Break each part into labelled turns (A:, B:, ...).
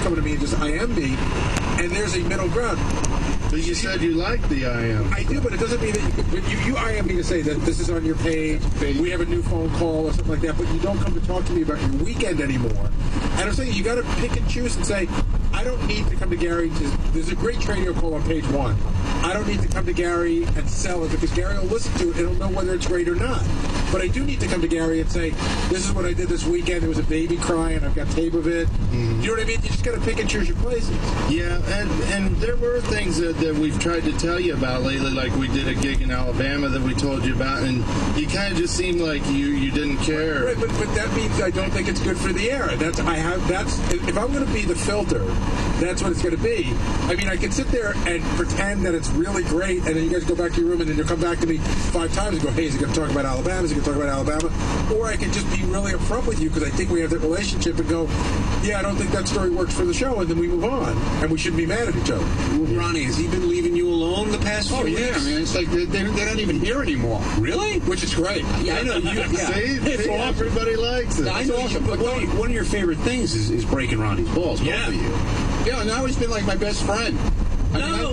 A: coming to me and just IM me, and there's a middle ground.
B: But you said you like the IM.
A: I do, but it doesn't mean that you IM me to say that this is on your page, we have a new phone call or something like that, but you don't come to talk to me about your weekend anymore. And I'm saying you got to pick and choose and say, I don't need to come to Gary. There's a great Tradio call on page 1. I don't need to come to Gary and sell it because Gary will listen to it and he'll know whether it's great or not. But I do need to come to Gary and say, this is what I did this weekend. There was a baby crying. I've got tape of it. Mm-hmm. You know what I mean? You just got to pick and choose your places.
B: Yeah, and there were things that we've tried to tell you about lately, like we did a gig in Alabama that we told you about, and you kind of just seemed like you didn't care.
A: Right, but that means I don't think it's good for the air. If I'm going to be the filter, that's what it's going to be. I mean, I can sit there and pretend that it's really great, and then you guys go back to your room, and then you'll come back to me 5 times and go, hey, is he going to talk about Alabama? Is he going to talk about Alabama? Or I can just be really upfront with you because I think we have that relationship and go, yeah, I don't think that story works for the show, and then we move on, and we shouldn't be mad at each other.
C: Ronnie, has he been leaving you alone the past few weeks?
D: Oh, yeah. I mean, it's like they're not even here anymore.
C: Really?
A: Which is great.
C: Yeah, I know.
B: See, everybody likes it.
C: I know. But one of your favorite things is breaking Ronnie's balls.
D: Yeah.
C: Both of you.
D: Yeah, now he's been like my best friend.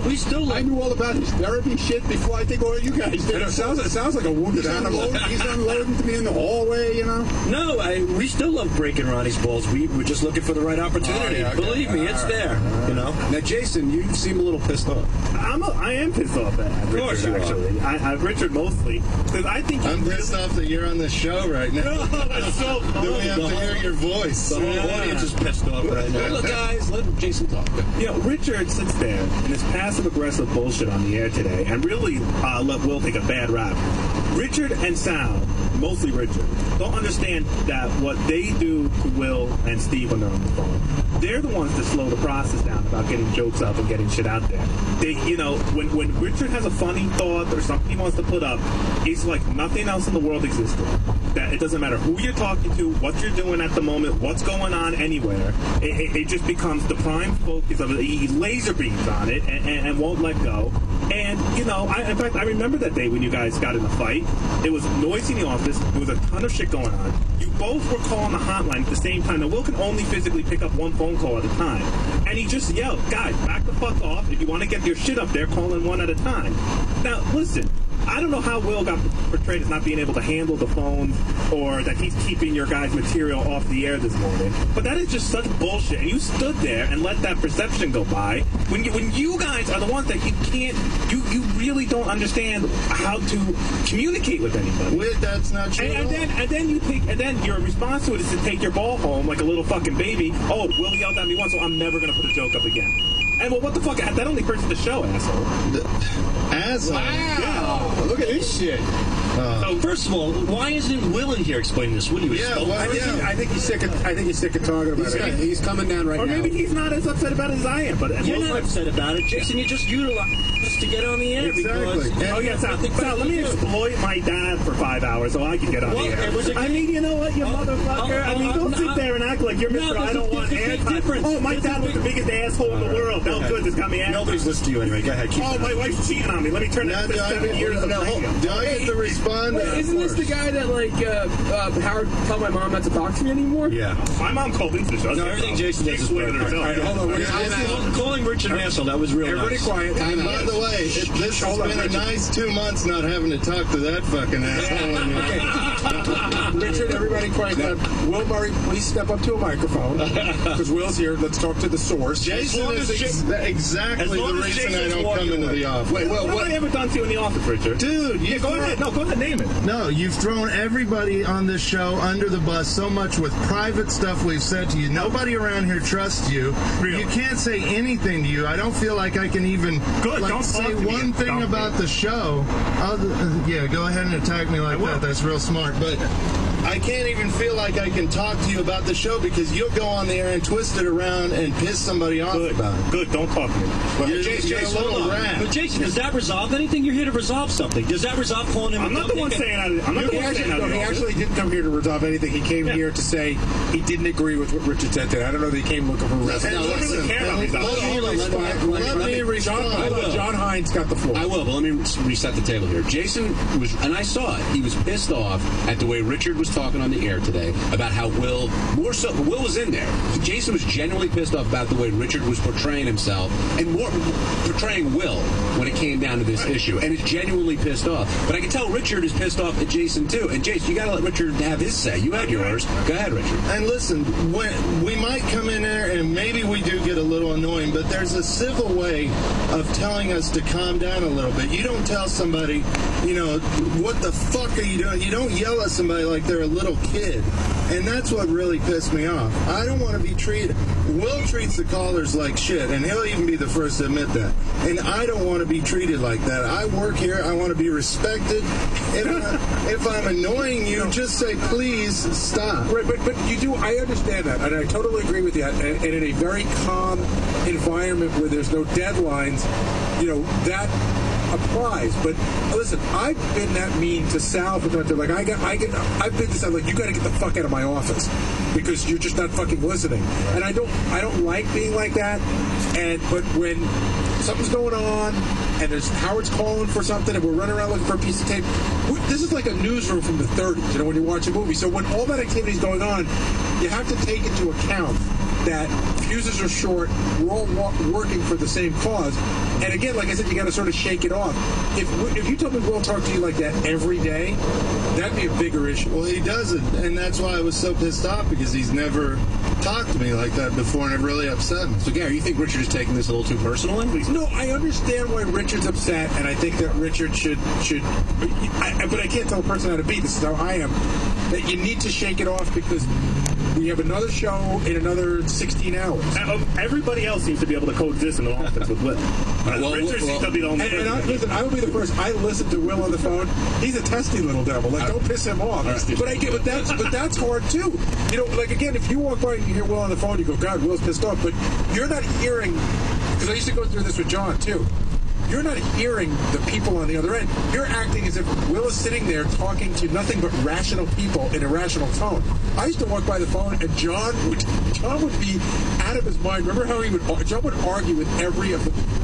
C: We still
D: I knew all about his therapy shit before I think all you guys did.
A: It sounds like a wounded animal.
D: He's unloading to me in the hallway, you know?
C: No, we still love breaking Ronnie's balls. We're just looking for the right opportunity.
D: Okay.
C: Believe me, it's there. You know.
E: Now, Jason, you seem a little pissed off.
F: I am pissed off at Richard, actually. Richard mostly. Because I think
B: I'm pissed off that you're on this show right now.
F: No, that's so funny.
B: Then we have to hear your voice.
C: The whole audience is pissed off right now. Look, guys, let Jason talk.
F: You know, Richard sits there in his passive-aggressive bullshit on the air today and really let Will take a bad rap. Richard and Sal, mostly Richard, don't understand that what they do to Will and Steve when they're on the phone, they're the ones that slow the process down about getting jokes up and getting shit out there. They, you know, when Richard has a funny thought or something he wants to put up, it's like nothing else in the world existed. That it doesn't matter who you're talking to, what you're doing at the moment, what's going on anywhere. It just becomes the prime focus of it. He laser beams on it and won't let go. And, you know, in fact, I remember that day when you guys got in a fight. It was noisy in the office. There was a ton of shit going on. You both were calling the hotline at the same time. Now, Will can only physically pick up one phone call at a time. And he just yelled, guys, back the fuck off. If you want to get your shit up there, call in one at a time. Now, listen. I don't know how Will got portrayed as not being able to handle the phones or that he's keeping your guys' material off the air this morning. But that is just such bullshit. And you stood there and let that perception go by when you guys are the ones that you can't, you really don't understand how to communicate with anybody.
B: That's not true.
F: And then your response to it is to take your ball home like a little fucking baby. Oh, Will yelled at me once, so I'm never going to put a joke up again. And well, what the fuck? That only hurts the show, asshole.
B: Asshole?
D: Wow.
F: Yeah.
D: Look at this shit.
C: So first of all, why isn't Will in here explaining this? When he was
A: I think he's sick of talking about it.
D: He's coming down right now.
F: Or maybe he's not as upset about it as I am. But
C: you're not upset about it, Jason. You just utilize us to get on the air.
B: Exactly.
F: Because Sal, let me exploit my dad for 5 hours so I can get on the air. I mean, you know what, you motherfucker? I mean, don't sit there and act like you're Mr. I don't want airtime. Oh, my dad was the biggest asshole in the world. Bell Good just got me airtime.
E: Nobody's listening to you anyway. Go ahead.
F: Oh, my wife's cheating on me. Let me turn that to 7 years of
B: do I get to respond?
G: Wait, isn't this the guy that, like, Howard tell my mom not to talk to me anymore?
E: Yeah.
F: My mom called into the show.
E: No, everything Jason does is perfect.
A: All right, hold on.
C: Calling Richard an asshole, that was real
A: Everybody
C: nice.
A: quiet.
B: And by the way, this has been a nice 2 months not having to talk to that fucking asshole.
A: Richard, everybody quiet down. Will Murray, please step up to a microphone because Will's here. Let's talk to the source.
B: Jason is exactly the reason I don't come into the office.
F: Wait, what have I ever done to you in the office, Richard?
B: Dude,
F: go ahead. No, go ahead, name it.
B: No, you've thrown everybody on this show under the bus so much with private stuff we've said to you. Nobody around here trusts you.
F: Really?
B: You can't say anything to you. I don't feel like I can even say one thing about the show. Yeah, go ahead and attack me like that. That's real smart. But I can't even feel like I can talk to you about the show because you'll go on the air and twist it around and piss somebody off about it.
F: Good, don't talk to me.
B: You're a little rat.
C: But Jason, does that resolve anything? You're here to resolve something. Does that resolve calling him?
F: I'm not the one saying that.
A: He actually didn't come here to resolve anything. He came here to say he didn't agree with what Richard said today. I don't know that he came looking for a resolution.
B: Let me respond.
A: John Hines got the floor.
C: I will, but let me reset the table here. Jason was, and I saw it, he was pissed off at the way Richard was
H: talking on the air today about how Will was in there. Jason was genuinely pissed off about the way Richard was portraying himself and more portraying Will when it came down to this issue, and is genuinely pissed off. But I can tell Richard is pissed off at Jason too. And Jason, you got to let Richard have his say. You had yours. Go ahead, Richard.
B: And listen, we might come in there and maybe we do get a little annoying, but there's a civil way of telling us to calm down a little bit. You don't tell somebody, what the fuck are you doing? You don't yell at somebody like they're a little kid. And that's what really pissed me off. I don't want to be treated. Will treats the callers like shit, and he'll even be the first to admit that. And I don't want to be treated like that. I work here. I want to be respected. If I'm annoying you, just say, please stop.
A: Right, but you do. I understand that, and I totally agree with you. And in a very calm environment where there's no deadlines, that applies. But listen, I've been that mean to Sal for that. Like I've been to Sal like, you got to get the fuck out of my office because you're just not fucking listening. And I don't like being like that. But when something's going on and there's Howard's calling for something and we're running around looking for a piece of tape, this is like a newsroom from the 30s. When you watch a movie. So when all that activity is going on, you have to take into account that fuses are short, we're all working for the same cause. And again, like I said, you got to sort of shake it off. If you told me we'll talk to you like that every day, that'd be a bigger issue.
B: Well, he doesn't, and that's why I was so pissed off, because he's never talked to me like that before, and it really upset me.
H: So, Gary, you think Richard is taking this a little too personally?
A: No, I understand why Richard's upset, and I think that Richard should but I can't tell a person how to be. This is how I am. That you need to shake it off because we have another show in another 16 hours.
F: Everybody else seems to be able to coexist in the office with Will. Richard seems to be the only person.
A: Listen, I will be the first. I listen to Will on the phone. He's a testy little devil. Like, don't piss him off. But that's hard too. Like again, if you walk by and you hear Will on the phone, you go, God, Will's pissed off. But you're not hearing, because I used to go through this with John too. You're not hearing the people on the other end. You're acting as if Will is sitting there talking to nothing but rational people in a rational tone. I used to walk by the phone, and John would be out of his mind. Remember how John would argue with every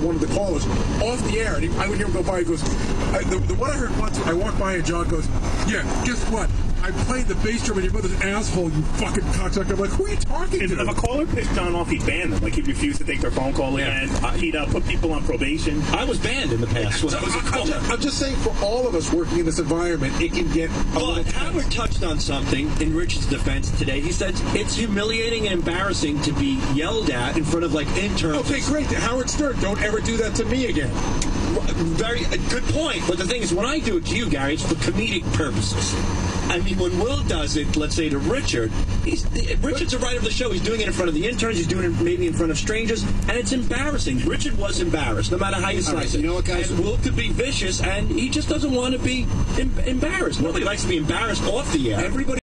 A: one of the callers off the air, and I would hear him go by. He goes, the one I heard once, I walked by, and John goes, yeah, guess what? I played the bass drum in your mother's asshole, you fucking cocksucker. I'm like, who are you talking to?
F: If a caller pissed John off, he'd ban them. Like, he'd refuse to take their phone call again. He'd put people on probation.
H: I was banned in the past.
A: I'm just saying, for all of us working in this environment, it can get a little tense.
C: Howard touched on something in Richard's defense today. He said it's humiliating and embarrassing to be yelled at in front of, like, interns.
A: Okay, great. Howard Stern, don't ever do that to me again.
C: Very good point. But the thing is, when I do it to you, Gary, it's for comedic purposes. I mean, when Will does it, let's say to Richard, Richard's a writer of the show. He's doing it in front of the interns. He's doing it maybe in front of strangers, and it's embarrassing. Richard was embarrassed, no matter how you slice it.
H: You know what, guys?
C: And Will could be vicious, and he just doesn't want to be embarrassed. Nobody likes to be embarrassed off the air.
H: Everybody